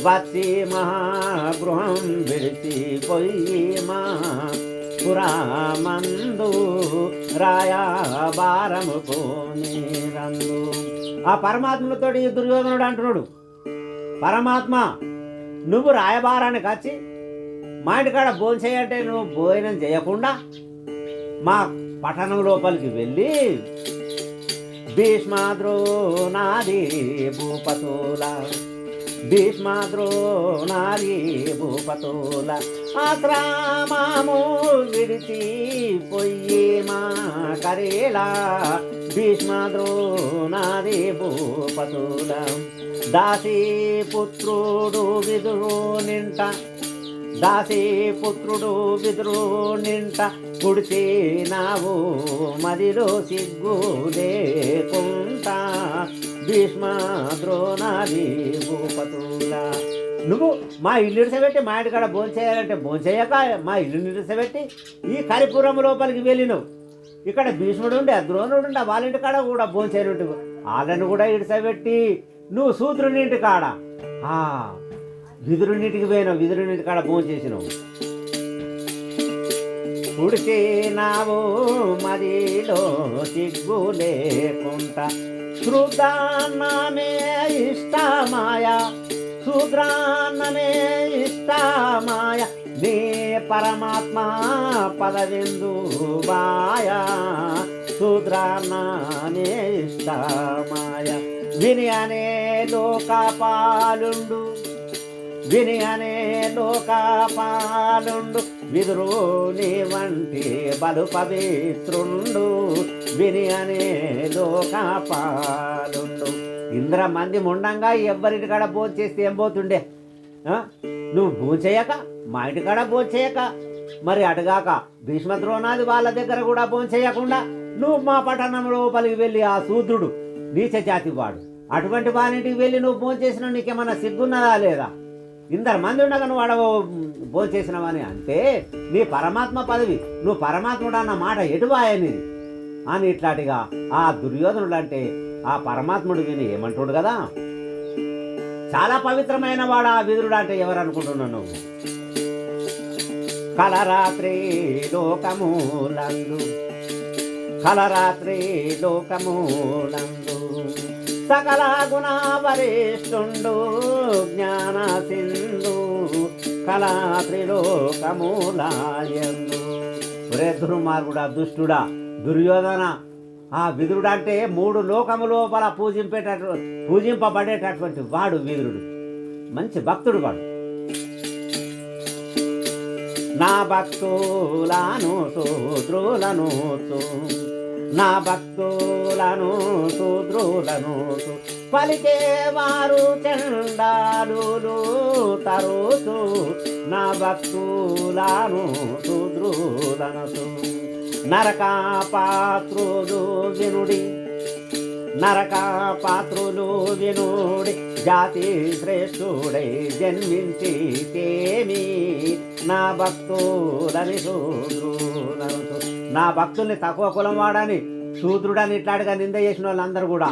వచ్చి మహాగృహం విడిచిపోయి మా పురామందు రాయబారముకు మీరందు. ఆ పరమాత్మతో దుర్యోధనుడు అంటున్నాడు, పరమాత్మ నువ్వు రాయబారానికి వచ్చి మా ఇంటికాడ భోజనం చేయంటే నువ్వు భోజనం చేయకుండా మా పట్టణం లోపలికి వెళ్ళి భీష్మాద్రోణాది భూపతుల ఆశ్రమము విడిచి పొయ్యి మా కరేలా భీష్మాద్రోణాది భూపతుల దాసీ పుత్రుడు విదురు నింట గుడిచినావు మదిలో సిగ్గు లేకుంటా భీష్మాద్రోణాది భూపతుల. నువ్వు మా ఇల్లు నిడిసబెట్టి మా ఇంటికాడ భోంచేయాలంటే భోంచేయక మా ఇల్లు నిడిసబెట్టి ఈ కరిపురం లోపలికి వెళ్ళినవు. ఇక్కడ భీష్ముడు ఉండే ద్రోణుడు ఉండే వాళ్ళ ఇంటికాడ కూడా భోంచేయనుంటి వాళ్ళని కూడా ఇడిసబెట్టి నువ్వు శూద్రునింటి కాడ విదురునింటికి పోయినావు. విదురునింటి కాడ భోంచేసినావు. ఉడిచినావు మదిలో సిగ్గు లేకుండా శూద్రాన్నమే ఇష్టమాయ నీ పరమాత్మ పదవిందు బాయ శూద్రాన్నమే ఇష్టమాయ విని అనే లోకపాలుండు విని అనే లోకపాలుండు విదురుని వంటి బలు పవిత్రుండు విని అనే లోకపాలుండు. ఇంద్ర మంది ముండంగా ఎవ్వరింటికాడ భోంచేస్తే ఏం పోతుండే? నువ్వు భోంచేయక మా ఇంటికాడ భోంచేయక, మరి అటుగాక భీష్మ ద్రోణాది వాళ్ళ దగ్గర కూడా భోంచేయకుండా నువ్వు మా పట్టణం లోపలికి వెళ్ళి ఆ శూద్రుడు నీచ జాతి వాడు అటువంటి వారింటికి వెళ్ళి నువ్వు భోంచేసిన నీకేమన్నా సిగ్గున్నదా లేదా? ఇందరు మంది ఉండగా నువ్వు అడవ భోంచేసినవని అంటే నీ పరమాత్మ పదవి, నువ్వు పరమాత్ముడు అన్న మాట ఎటువాయని అని ఇట్లాంటిగా ఆ దుర్యోధనుడు అంటే ఆ పరమాత్ముడు విని ఏమంటుడు కదా, చాలా పవిత్రమైన వాడు ఆ విదురుడు అంటే ఎవరు అనుకుంటున్నావు నువ్వు? కలరాత్రి లోకమూలందు కలరాత్రి లోకమూలందు సకల గుణవరిష్ఠుండు జ్ఞాన సింధు కళాత్రి లోకమూలాయందు. ఒరే దుర్మార్గుడా, దుష్టుడా, దుర్యోధన, ఆ విదురుడు అంటే 3 లోకము లోపల పూజింపబడేటటువంటి వాడు విదురుడు. మంచి భక్తుడు వాడు. నా భక్తులను శూద్రులను నా భక్తులను శూద్రులను పలికేవారు చండాలు తరుసు నా భక్తులను శూద్రులను నరక పాత్రులు వినుడి నరక పాత్రులు వినుడి జాతి శ్రేష్ఠుడై జన్మించితేమి నా భక్తులని శూద్రులను. నా భక్తుల్ని తక్కువ కులం వాడని శూద్రుడని ఇట్లాంటిగా నింద చేసిన వాళ్ళందరూ కూడా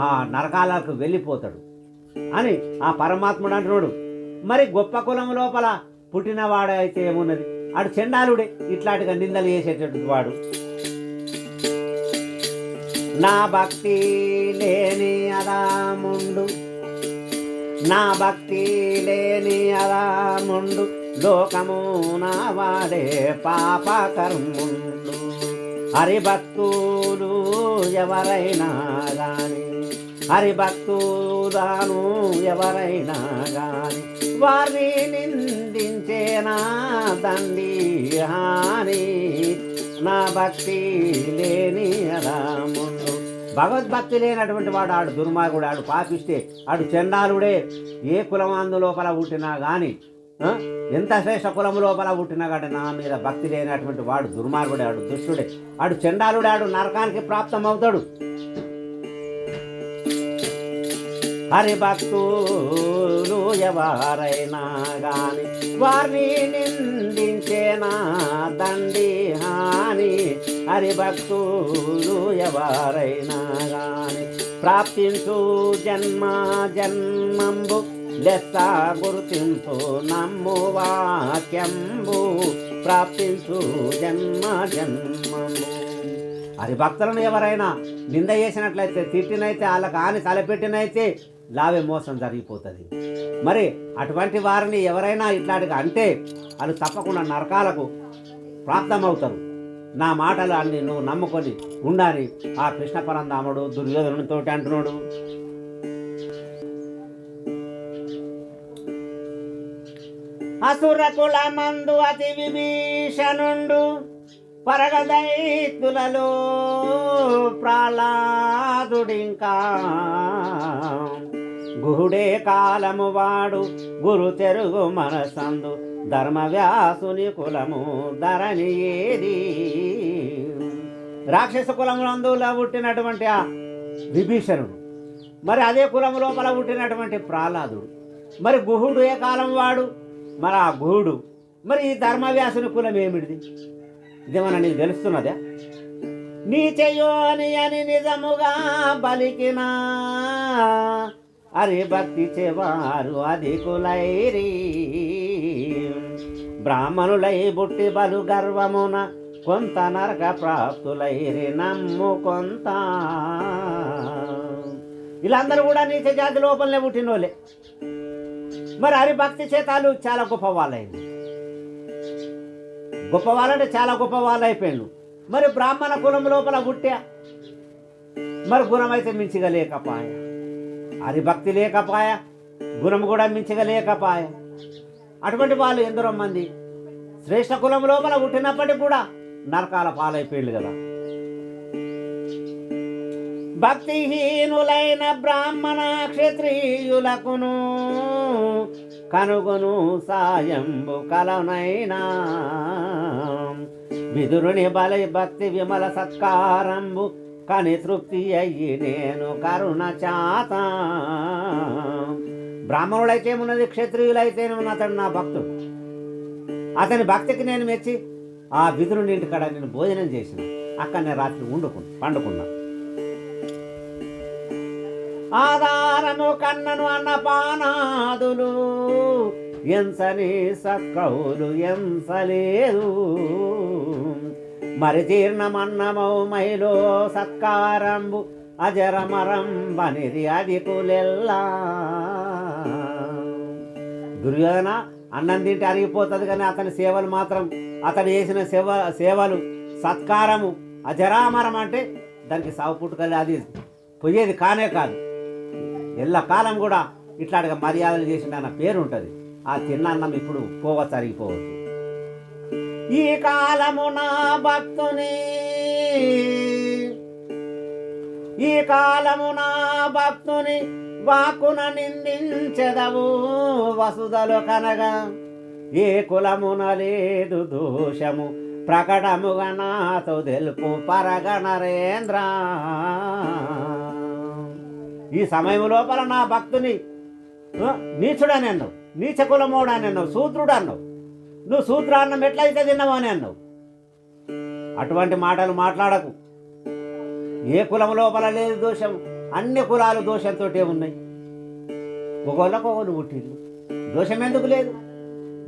ఆ నరకాలకు వెళ్ళిపోతాడు అని ఆ పరమాత్ముడు అంటున్నాడు. మరి గొప్ప కులం లోపల పుట్టినవాడైతే ఏమున్నది? ఆడు చండాలుడే, ఇట్లాంటిగా నిందలు చేసేటటువంటి వాడు. నా భక్తి లేని అరాముండు నా భక్తి లేని అరాముండు లోకము నా వాడే పాప కర్ముండు. హరిభక్తులు ఎవరైనా గాని హరిభక్తులను ఎవరైనా గాని వారిని నిందించేనా దండి హాని నా భక్తి లేని రాముడు. భగవద్భక్తి లేనటువంటి వాడు ఆడు దుర్మార్గుడు, ఆడు పాపిస్తే, ఆడు చండాలుడే. ఏ కులమందు లోపల పుట్టినా కానీ, ఎంత శ్రేష్ఠ కులము లోపల పుట్టినా కానీ నా మీద భక్తి లేనటువంటి వాడు దుర్మార్గుడే, ఆడు దుష్టుడే, ఆడు చండాలుడే, ఆడు నరకానికి ప్రాప్తం అవుతాడు. హరిభక్తులు ఎవరైనా గాని వారిని నిందించేనా దండి హాని. హరిభక్తులు ఎవరైనా గాని ప్రాప్తించు జన్మ జన్మంబు లెస్స గుర్తింపు నమ్ము వాక్యంబు ప్రాప్తించు జన్మ జన్మంబు. హరిభక్తులను ఎవరైనా నింద చేసినట్లయితే, తిట్టినైతే, వాళ్ళకి ఆని తలపెట్టినైతే లావే మోసం జరిగిపోతుంది. మరి అటువంటి వారిని ఎవరైనా ఇట్లాంటిగా అంటే వాళ్ళు తప్పకుండా నరకాలకు ప్రాప్తమవుతారు. నా మాటలు అన్ని నువ్వు నమ్ముకొని ఉండాలి ఆ కృష్ణ పరంధాముడు దుర్యోధనునితో అంటున్నాడు. అసురకుల మందు అతి విభీషణుండు పరగదైతులలో ప్రహ్లాదుడింకా గుహుడే కాలము వాడు గురు తెరుగు మనసందు ధర్మవ్యాసుని కులము ధరణి ఏది. రాక్షస కులములందులో పుట్టినటువంటి ఆ విభీషణుడు, మరి అదే కులం లోపల పుట్టినటువంటి ప్రహ్లాదుడు, మరి గుహుడు ఏ కాలం వాడు, మరి ఆ గుహుడు, మరి ఈ ధర్మవ్యాసుని కులం ఏమిటిది? ఇదేమన్నా నీకు తెలుస్తున్నదా? నీ చెయ్యోని అని నిజముగా బలికినా అరే భక్తి చెవారు అధికులైరి. బ్రాహ్మణులై బుట్టి బలు గర్వమున కొంత నరక ప్రాప్తులైరి నమ్ము కొంత. వీళ్ళందరూ కూడా నీచ జాతి లోపలనే పుట్టినోళ్ళే. మరి హరిభక్తి చేతాలు చాలా గొప్ప వాళ్ళైంది. గొప్ప వాళ్ళంటే చాలా గొప్ప వాళ్ళు అయిపోయాడు. మరి బ్రాహ్మణ కులం లోపల పుట్టా, మరి గుణమైతే మించగలేకపాయ, హరిభక్తి లేకపాయ, గుణం కూడా మించగలేకపాయ. అటువంటి వాళ్ళు ఎందరో మంది శ్రేష్ఠ కులం లోపల పుట్టినప్పటికి కూడా నరకాల పాలైపోయింది కదా. భక్తిహీనులైన బ్రాహ్మణ క్షత్రియులకును కనుగొను సాయంబు కలనైనా విదురుని బలి భక్తి విమల సత్కారంబు కని తృప్తి అయ్యి నేను కరుణ చాత. బ్రాహ్మణుడైతే ఉన్నది, క్షత్రియులైతేనేమో అతడు నా భక్తుడు. అతని భక్తికి నేను మెచ్చి ఆ విదురుని ఇంటికాడ నేను భోజనం చేసిన, అక్కడనే రాత్రి పండుకున్నా. ఆధారము కన్నను అన్నపానాదులు ఎంసని సక్కవులు ఎంసలేదు. మరి జీర్ణమన్నమౌ మైలో సత్కారంబు అజరమరం బనిది అది కులెల్లా. దుర్యోధన అన్నం తింటే అరిగిపోతుంది, కానీ అతని సేవలు మాత్రం, అతడు చేసిన సేవలు సత్కారము అజరామరం అంటే దానికి సాగు పుట్టుకలే, అది పోయేది కానే కాదు. ఎల్లకాలం కూడా ఇట్లాంటిగా మర్యాదలు చేసిన అన్న పేరు ఉంటుంది. ఆ తిన్న అన్నం ఇప్పుడు పోవచ్చు, అరిగిపోవచ్చు. ఈ కాలము నా భక్తుని, ఈ కాలము నా భక్తుని వాకున నిందించెదవు వసుదలు కనగా. ఏ కులమున లేదు దోషము ప్రకటముగా నాతో తెలుపు పరగ నరేంద్ర. ఈ సమయం లోపల నా భక్తుని నీచుడని అన్నావు, నీచ కులమోడని అన్నావు, శూద్రుడు అన్నావు. నువ్వు శూద్రాన్నం ఎట్లయితే తిన్నావు అని అన్నావు. అటువంటి మాటలు మాట్లాడకు. ఏ కులం లోపల లేదు దోషం, అన్ని కులాలు దోషంతో ఉన్నాయి. ఒకళ్ళకొకరు పుట్టిండు, దోషం ఎందుకు లేదు?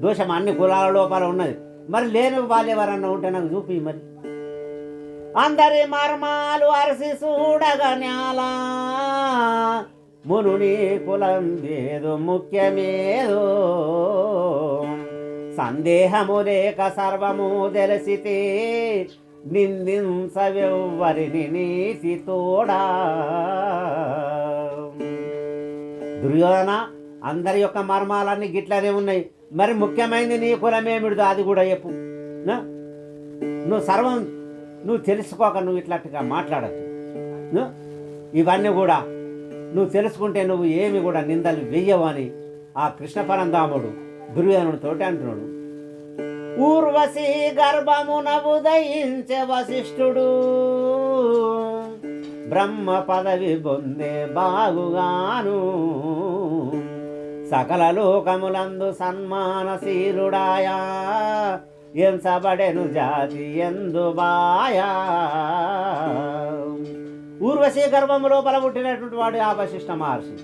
దోషం అన్ని కులాల లోపల ఉన్నది. మరి లేని వాళ్ళు ఎవరన్నా ఉంటే నాకు చూపి. మరి అందరి మర్మాలు అరసి చూడగన్యాలా మునుని కులం ఏదో ముఖ్యమేదో. సందేహము లేక సర్వము తెలిసితే నిందించవెవ్వరిని నీతి తోడా. దుర్యోధన, అందరి యొక్క మర్మాలన్నీ గిట్లనే ఉన్నాయి. మరి ముఖ్యమైనది నీ కులమేమిడిదో అది కూడా చెప్పు. నువ్వు సర్వం నువ్వు తెలుసుకోక నువ్వు ఇట్లాంటిగా మాట్లాడచ్చు. ఇవన్నీ కూడా నువ్వు తెలుసుకుంటే నువ్వు ఏమి కూడా నిందలు వెయ్యవు అని ఆ కృష్ణ పరంధాముడు దుర్యోధనుడితోటి అంటున్నాడు. ఊర్వశి గర్భమున ఉదయించే వశిష్ఠుడు బ్రహ్మ పదవి పొందే బాగుగాను. సకల లోకములందు సన్మానశీలుడాయా ఎంచబడెను జాతి ఎందు బాయా. ఊర్వశి గర్భము లోపల పుట్టినటువంటి వాడు ఆ వశిష్ఠ మహర్షి.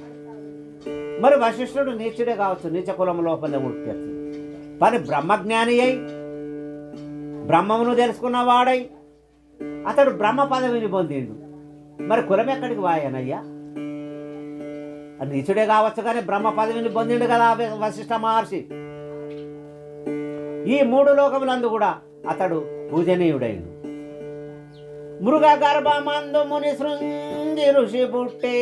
మరి వశిష్ఠుడు నీచుడే కావచ్చు, నీచ కులం లోపలే పుట్టచ్చు. మరి బ్రహ్మజ్ఞాని అయి బ్రహ్మమును తెలుసుకున్నవాడై అతడు బ్రహ్మ పదవిని పొందిండు. మరి కులం ఎక్కడికి వాయనయ్యా? నీచుడే కావచ్చు కానీ బ్రహ్మ పదవిని పొందిండు కదా వశిష్ఠ మహర్షి. ఈ మూడు లోకములందు కూడా అతడు పూజనీయుడైండు. మృగ గర్భమందు ముని శృంగి ఋషి పుట్టే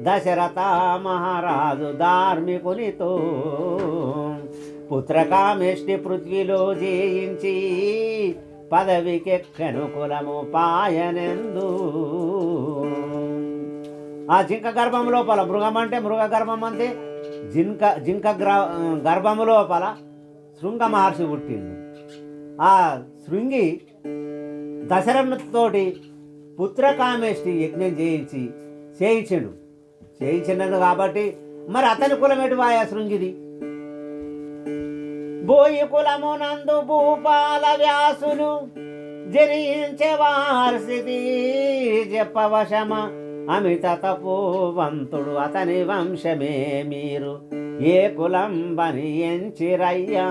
దశరథ మహారాజు ధార్మికునితో పుత్రకామేష్టి పృథ్వీలో జయించి పదవికెక్కను కులము పాయనెందు. ఆ జింక గర్భం లోపల మృగం అంటే మృగ గర్భం అంటే జింక గర్భము లోపల శృంగ మహర్షి పుట్టిండు. ఆ శృంగి దశరథుతోటి పుత్రకామేష్టి యజ్ఞం చేయించిండు కాబట్టి మరి అతని కులం ఎటువాయా శృంగిది. బోయి కులమునందు భూపాల వ్యాసులు జరించే వారసిది చెప్పవశమ అమిత తపోవంతుడు అతని వంశమే మీరు ఏ కులం బని ఎంచిరయ్యా.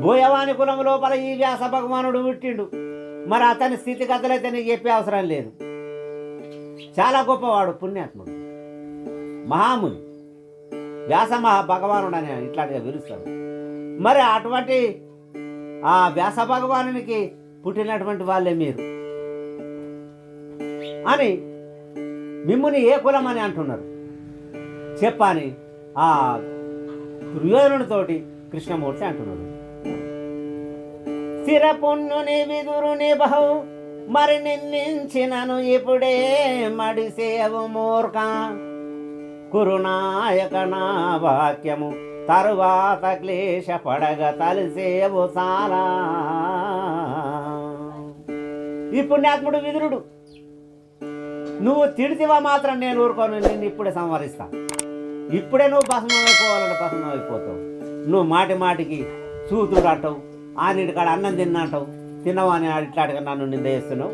బోయవాని కులం లోపల ఈ వ్యాస భగవానుడు పుట్టిండు. మరి అతని స్థితిగతులైతే నీకు చెప్పే అవసరం లేదు. చాలా గొప్పవాడు, పుణ్యాత్ముడు, మహాముని, వ్యాస భగవానుడు అని ఇట్లాంటిగా పిలుస్తాడు. మరి అటువంటి ఆ వ్యాస భగవానునికి పుట్టినటువంటి వాళ్ళే మీరు అని మిమ్ముని ఏ కులం అని అంటున్నారు. చెప్పని ఆ దుర్యోధనుడితోటి కృష్ణమూర్తి అంటున్నాడు. స్థిర పొన్నుని విదురుని బహు మరి నిందించినను ఇప్పుడే మడిసేవు మూర్ఖ కురునాయక నా వాక్యము తరువాత క్లేశ పడగ తలిసేవు చాలా. ఈ పుణ్యాత్ముడు విదురుడు, నువ్వు తిడితివా మాత్రం నేను ఊరుకోను, నిన్ను ఇప్పుడే సంహరిస్తా. ఇప్పుడే నువ్వు భస్మమైపోవాలంటే భస్మమైపోతావు. నువ్వు మాటి మాటికి సూతుడు అంటావు, ఆనిటికాడ అన్నం తిన్నంటావు, తినవు అని ఇట్లాంటిగా నన్ను నిందేస్తున్నావు.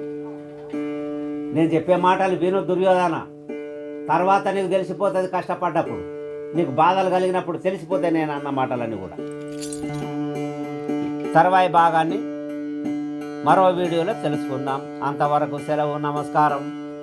నేను చెప్పే మాటలు విను దుర్యోధన, తర్వాత నీకు తెలిసిపోతుంది. కష్టపడ్డప్పుడు నీకు బాధలు కలిగినప్పుడు తెలిసిపోతాయి నేను అన్న మాటలన్నీ కూడా. తర్వాయి భాగాన్ని మరో వీడియోలో తెలుసుకుందాం. అంతవరకు సెలవు. నమస్కారం.